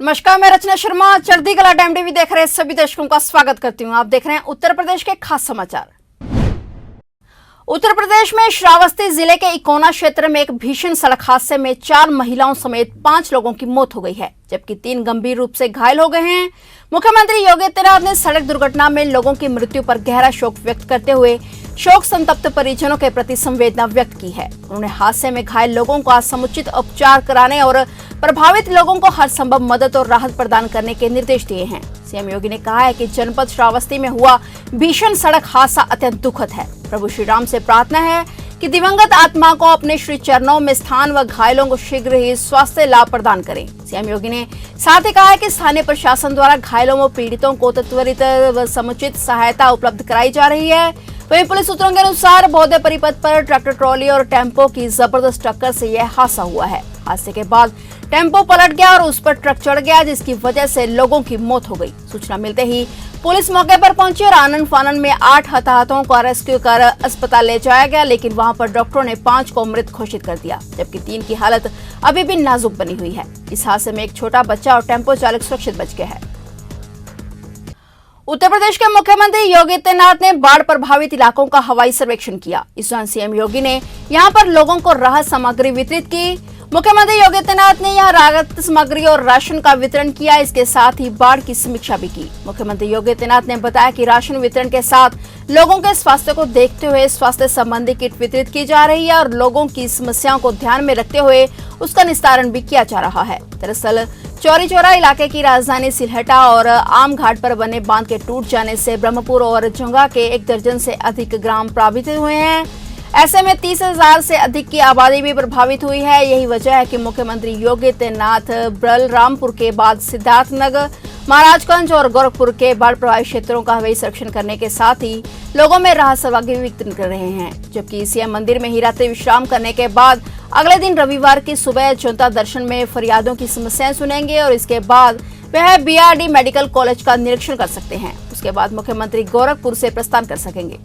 नमस्कार, मैं रचना शर्मा चढ़ती कला टाइम टीवी देख रहे सभी दर्शकों का स्वागत करती हूं। आप देख रहे हैं उत्तर प्रदेश के खास समाचार। उत्तर प्रदेश में श्रावस्ती जिले के इकोना क्षेत्र में एक भीषण सड़क हादसे में 4 महिलाओं समेत 5 लोगों की मौत हो गई है, जबकि 3 गंभीर रूप से घायल हो गए हैं। मुख्यमंत्री योगी आदित्यनाथ ने सड़क दुर्घटना में लोगों की मृत्यु पर गहरा शोक व्यक्त करते हुए शोक संतप्त परिजनों के प्रति संवेदना व्यक्त की है। उन्होंने हादसे में घायल लोगों का समुचित उपचार कराने और प्रभावित लोगों को हर संभव मदद और राहत प्रदान करने के निर्देश दिए हैं। सीएम योगी ने कहा है कि जनपद श्रावस्ती में हुआ भीषण सड़क हादसा अत्यंत दुखद है। प्रभु श्री राम से प्रार्थना है कि दिवंगत आत्मा को अपने श्री चरणों में स्थान व घायलों को शीघ्र ही स्वास्थ्य लाभ प्रदान करें। सीएम योगी ने साथ ही कहा है कि स्थानीय प्रशासन द्वारा घायलों व पीड़ितों को त्वरित व समुचित सहायता उपलब्ध कराई जा रही है। वहीं पुलिस सूत्रों के अनुसार बौद्धे परिपथ पर ट्रैक्टर ट्रॉली और टेम्पो की जबरदस्त टक्कर से यह हादसा हुआ है। हादसे के बाद टेम्पो पलट गया और उस पर ट्रक चढ़ गया, जिसकी वजह से लोगों की मौत हो गई। सूचना मिलते ही पुलिस मौके पर पहुंची और आनन फानन में 8 हताहतों को रेस्क्यू कर अस्पताल ले जाया गया, लेकिन वहां पर डॉक्टरों ने 5 को मृत घोषित कर दिया, जबकि 3 की हालत अभी भी नाजुक बनी हुई है। इस हादसे में एक छोटा बच्चा और टेम्पो चालक सुरक्षित बच गए हैं। उत्तर प्रदेश के मुख्यमंत्री योगी आदित्यनाथ ने बाढ़ प्रभावित इलाकों का हवाई सर्वेक्षण किया। इस दौरान सीएम योगी ने यहां पर लोगों को राहत सामग्री वितरित की। मुख्यमंत्री योगी आदित्यनाथ ने यहां राहत सामग्री और राशन का वितरण किया। इसके साथ ही बाढ़ की समीक्षा भी की। मुख्यमंत्री योगी आदित्यनाथ ने बताया कि राशन वितरण के साथ लोगों के स्वास्थ्य को देखते हुए स्वास्थ्य संबंधी किट वितरित की जा रही है और लोगों की समस्याओं को ध्यान में रखते हुए उसका निस्तारण भी किया जा रहा है। दरअसल चौरी चौरा इलाके की राजधानी सिलहटा और आम घाट पर बने बांध के टूट जाने से ब्रह्मपुर और जंगा के 1 दर्जन से अधिक ग्राम प्रभावित हुए हैं। ऐसे में 30,000 से अधिक की आबादी भी प्रभावित हुई है। यही वजह है कि मुख्यमंत्री योगी आदित्यनाथ बलरामपुर के बाद सिद्धार्थनगर, महाराजगंज और गोरखपुर के बाढ़ प्रभावित क्षेत्रों का हवाई सर्वेक्षण करने के साथ ही लोगों में राहत सामग्री वितरण कर रहे हैं। जबकि सीएम मंदिर में ही रात्रि विश्राम करने के बाद अगले दिन रविवार की सुबह जनता दर्शन में फरियादों की समस्याएं सुनेंगे और इसके बाद वह बीआरडी मेडिकल कॉलेज का निरीक्षण कर सकते हैं। उसके बाद मुख्यमंत्री गोरखपुर से प्रस्थान कर सकेंगे।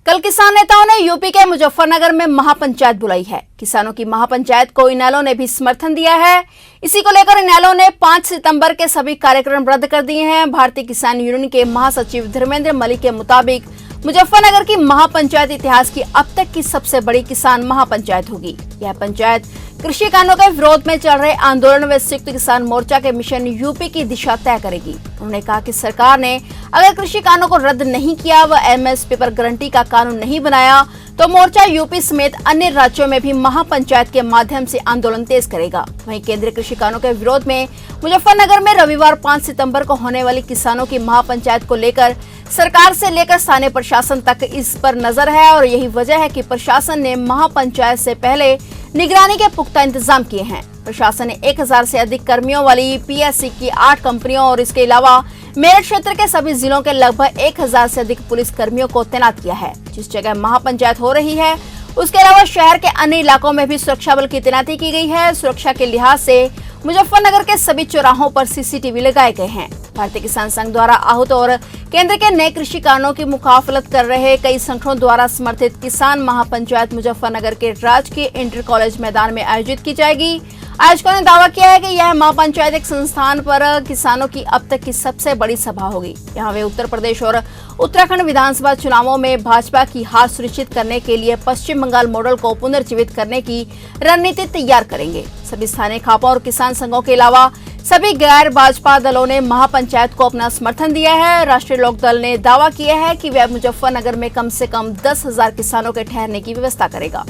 कल किसान नेताओं ने यूपी के मुजफ्फरनगर में महापंचायत बुलाई है। किसानों की महापंचायत को इनेलो ने भी समर्थन दिया है। इसी को लेकर इनेलो ने 5 सितंबर के सभी कार्यक्रम रद्द कर दिए हैं। भारतीय किसान यूनियन के महासचिव धर्मेंद्र मलिक के मुताबिक मुजफ्फरनगर की महापंचायत इतिहास की अब तक की सबसे बड़ी किसान महापंचायत होगी। यह पंचायत कृषि कानूनों के विरोध में चल रहे आंदोलन व संयुक्त किसान मोर्चा के मिशन यूपी की दिशा तय करेगी। उन्होंने कहा कि सरकार ने अगर कृषि कानूनों को रद्द नहीं किया व एमएसपी पर गारंटी का कानून नहीं बनाया तो मोर्चा यूपी समेत अन्य राज्यों में भी महापंचायत के माध्यम से आंदोलन तेज करेगा। वहीं केंद्रीय कृषि कानूनों के विरोध में मुजफ्फरनगर में रविवार 5 सितंबर को होने वाली किसानों की महापंचायत को लेकर सरकार से लेकर स्थानीय प्रशासन तक इस पर नजर है और यही वजह है कि प्रशासन ने महापंचायत से पहले निगरानी के पुख्ता इंतजाम किए हैं। प्रशासन ने 1000 से अधिक कर्मियों वाली पीएससी की 8 कंपनियों और इसके अलावा मेरठ क्षेत्र के सभी जिलों के लगभग 1000 से अधिक पुलिस कर्मियों को तैनात किया है। जिस जगह महापंचायत हो रही है उसके अलावा शहर के अन्य इलाकों में भी सुरक्षा बल की तैनाती की गई है। सुरक्षा के लिहाज से मुजफ्फरनगर के सभी चौराहों पर सीसीटीवी लगाए गए हैं। भारतीय किसान संघ द्वारा आहूत और केंद्र के नए कृषि कानूनों की मुखाफलत कर रहे कई संगठनों द्वारा समर्थित किसान महापंचायत मुजफ्फरनगर के राजकीय इंटर कॉलेज मैदान में आयोजित की जाएगी। आयोजकों ने दावा किया है कि यह महापंचायत एक संस्थान पर किसानों की अब तक की सबसे बड़ी सभा होगी। यहाँ वे उत्तर प्रदेश और उत्तराखंड विधानसभा चुनावों में भाजपा की हार सुनिश्चित करने के लिए पश्चिम बंगाल मॉडल को पुनर्जीवित करने की रणनीति तैयार करेंगे। सभी स्थानीय खापा और किसान संघों के अलावा सभी गैर भाजपा दलों ने महापंचायत को अपना समर्थन दिया है। राष्ट्रीय लोक दल ने दावा किया है कि वह मुजफ्फरनगर में कम से कम 10,000 किसानों के ठहरने की व्यवस्था करेगा।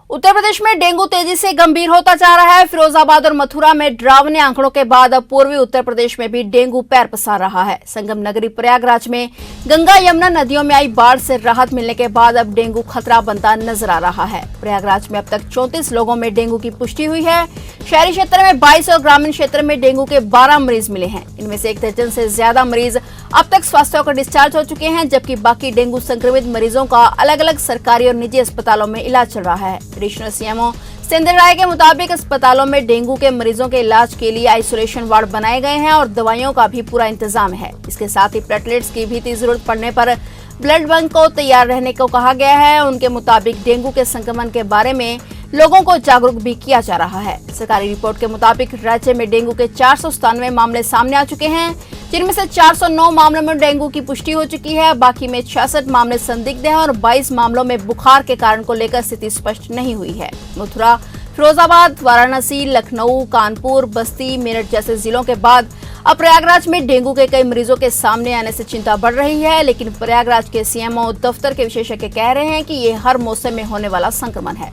उत्तर प्रदेश में डेंगू तेजी से गंभीर होता जा रहा है। फिरोजाबाद और मथुरा में डरावने आंकड़ों के बाद अब पूर्वी उत्तर प्रदेश में भी डेंगू पैर पसार रहा है। संगम नगरी प्रयागराज में गंगा यमुना नदियों में आई बाढ़ से राहत मिलने के बाद अब डेंगू खतरा बनता नजर आ रहा है। प्रयागराज में अब तक 34 लोगों में डेंगू की पुष्टि हुई है। शहरी क्षेत्र में 22 और ग्रामीण क्षेत्र में डेंगू के 12 मरीज मिले हैं। इनमें से 1 दर्जन से ज्यादा मरीज अब तक स्वास्थ्य होकर डिस्चार्ज हो चुके हैं, जबकि बाकी डेंगू संक्रमित मरीजों का अलग अलग सरकारी और निजी अस्पतालों में इलाज चल रहा है। एडिशनल सीएमओ सतेंद्र राय के मुताबिक अस्पतालों में डेंगू के मरीजों के इलाज के लिए आइसोलेशन वार्ड बनाए गए हैं और दवाइयों का भी पूरा इंतजाम है। इसके साथ ही प्लेटलेट्स की भी जरूरत पड़ने पर ब्लड बैंक को तैयार रहने को कहा गया है। उनके मुताबिक डेंगू के संक्रमण के बारे में लोगों को जागरूक भी किया जा रहा है। सरकारी रिपोर्ट के मुताबिक राज्य में डेंगू के 497 मामले सामने आ चुके हैं, जिनमें से 409 मामलों में डेंगू की पुष्टि हो चुकी है। बाकी में 66 मामले संदिग्ध हैं और 22 मामलों में बुखार के कारण को लेकर स्थिति स्पष्ट नहीं हुई है। मथुरा, फिरोजाबाद, वाराणसी, लखनऊ, कानपुर, बस्ती, मेरठ जैसे जिलों के बाद अब प्रयागराज में डेंगू के कई मरीजों के सामने आने से चिंता बढ़ रही है। लेकिन प्रयागराज के सीएमओ दफ्तर के विशेषज्ञ कह रहे हैं कि ये हर मौसम में होने वाला संक्रमण है।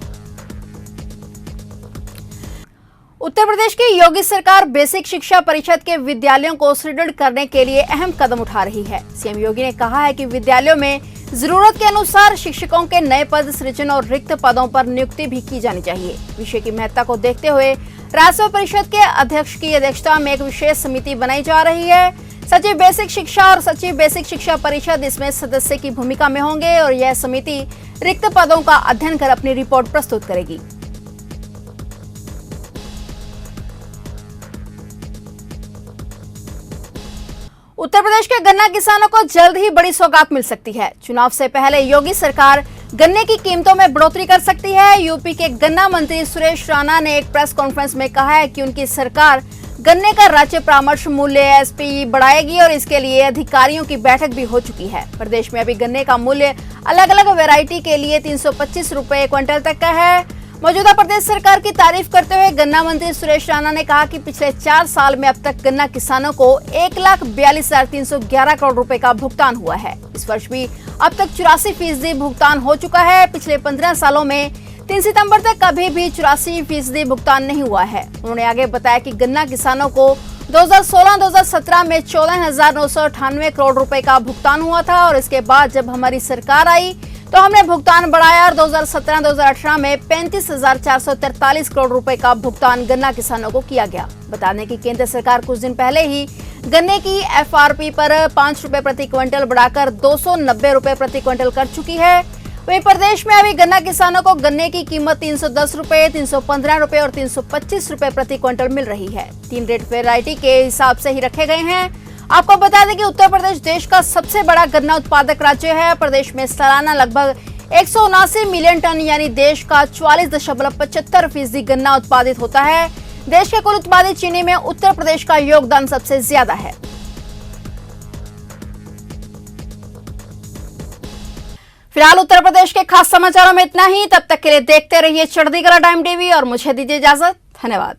उत्तर प्रदेश की योगी सरकार बेसिक शिक्षा परिषद के विद्यालयों को सुदृढ़ करने के लिए अहम कदम उठा रही है। सीएम योगी ने कहा है कि विद्यालयों में जरूरत के अनुसार शिक्षकों के नए पद सृजन और रिक्त पदों पर नियुक्ति भी की जानी चाहिए। विषय की महत्ता को देखते हुए राज्य परिषद के अध्यक्ष की अध्यक्षता में एक विशेष समिति बनाई जा रही है। सचिव बेसिक शिक्षा और सचिव बेसिक शिक्षा परिषद इसमें सदस्य की भूमिका में होंगे और यह समिति रिक्त पदों का अध्ययन कर अपनी रिपोर्ट प्रस्तुत करेगी। उत्तर प्रदेश के गन्ना किसानों को जल्द ही बड़ी सौगात मिल सकती है। चुनाव से पहले योगी सरकार गन्ने की कीमतों में बढ़ोतरी कर सकती है। यूपी के गन्ना मंत्री सुरेश राणा ने एक प्रेस कॉन्फ्रेंस में कहा है कि उनकी सरकार गन्ने का राज्य परामर्श मूल्य एसपी बढ़ाएगी और इसके लिए अधिकारियों की बैठक भी हो चुकी है। प्रदेश में अभी गन्ने का मूल्य अलग अलग वैरायटी के लिए 325 रुपए क्विंटल तक का है। मौजूदा प्रदेश सरकार की तारीफ करते हुए गन्ना मंत्री सुरेश राणा ने कहा कि पिछले 4 साल में अब तक गन्ना किसानों को 1,42,311 करोड़ रुपए का भुगतान हुआ है। इस वर्ष भी अब तक 84% भुगतान हो चुका है। पिछले 15 सालों में 3 सितंबर तक कभी भी 84% भुगतान नहीं हुआ है। उन्होंने आगे बताया कि गन्ना किसानों को 2016-2017 में 14,998 करोड़ रुपए का भुगतान हुआ था और इसके बाद जब हमारी सरकार आई तो हमने भुगतान बढ़ाया और 2017-2018 में 35,443 करोड़ रुपए का भुगतान गन्ना किसानों को किया गया। बता दें कि केंद्र सरकार कुछ दिन पहले ही गन्ने की एफआरपी पर 5 रुपए प्रति क्विंटल बढ़ाकर 290 रुपए प्रति क्विंटल कर चुकी है। वहीं प्रदेश में अभी गन्ना किसानों को गन्ने की कीमत 310 रुपए, 315 रुपए और 325 रुपए प्रति क्विंटल मिल रही है। 3 रेट वैरायटी के हिसाब से ही रखे गए हैं। आपको बता दें कि उत्तर प्रदेश देश का सबसे बड़ा गन्ना उत्पादक राज्य है। प्रदेश में सालाना लगभग 179 मिलियन टन यानी देश का 44.75% गन्ना उत्पादित होता है। देश के कुल उत्पादित चीनी में उत्तर प्रदेश का योगदान सबसे ज्यादा है। फिलहाल उत्तर प्रदेश के खास समाचारों में इतना ही। तब तक के लिए देखते रहिए चढ़ती कला टाइम टीवी और मुझे दीजिए इजाजत। धन्यवाद।